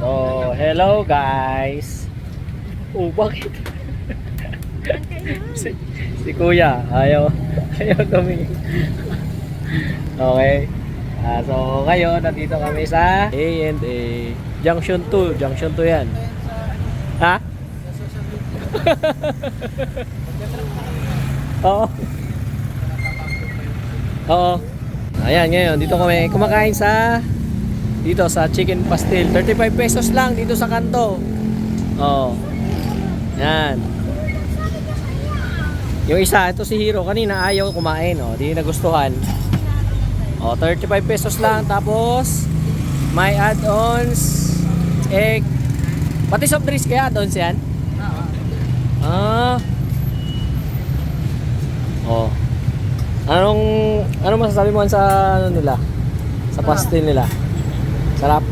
So, hello guys. Oh, bakit? si Kuya, ayaw tumingin. Okay. So, ngayon, nandito kami sa A&A. Junction 2. Junction 2 yan. Ha? Oo. Oo. Ayan, ngayon, dito kami kumakain dito sa chicken pastel. 35 pesos lang dito sa kanto. Oo. Yan. Yung isa, ito si Hero. Kanina ayaw kumain. Di nagustuhan. 35 pesos lang. Tapos, may add-ons, egg. Pati soft drinks kaya add-ons yan? Anong masasabi mo sa nila? Sa pastel nila? Sarap?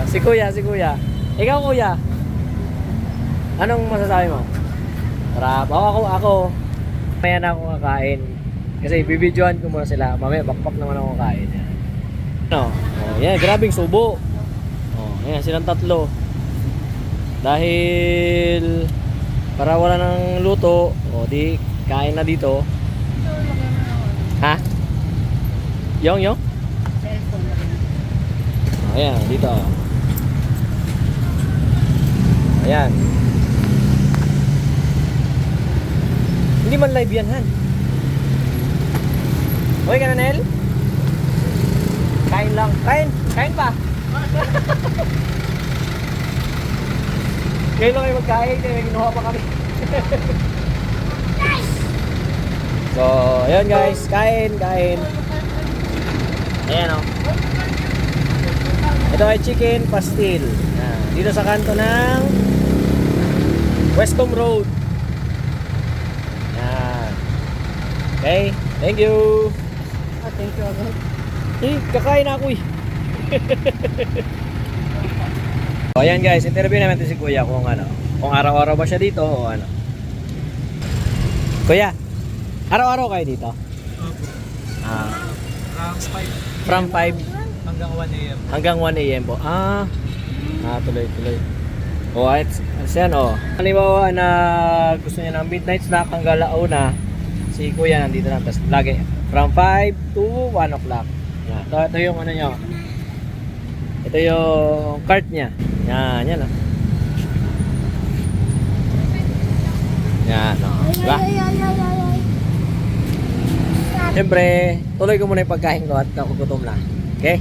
Si Kuya. Ikaw, Kuya. Anong masasabi mo? Sarap. Ako. Mamaya na ako kakain. Kasi bibidyoan ko muna sila. Mamaya bakpak naman ako kakain. Yan, grabing subo. Yan, silang tatlo. Dahil para wala nang luto, di kain na dito. Ha? Yung? Ayan, dito. Ayan. Hindi man live yan, Han. Okay ka na, Nel? Kain lang. Kain pa. Kayo lang kayo magkain, may kinuha pa kami. So, ayun guys, kain. Ayan Ito ay chicken pastil. Dito sa kanto ng Westcom Road. Yan. Okay, thank you. Thank you agad. Kakain na ako eh. Ayan guys, interview namin si Kuya kung araw-araw ba siya dito o ano. Kuya, araw-araw kayo dito? From 5 hanggang 1 AM. Hanggang 1 AM po. Tuloy. Yan halimbawa na gusto niya ng midnight snack hanggang launa, si Kuya nandito lang. Tapos lagi from 5 to 1 o'clock. Ito yung nyo. Ito yung cart niya. Yan. Yan. Diba? Siyempre, tuloy ko muna yung pagkain ko at nakugutom na. Okay?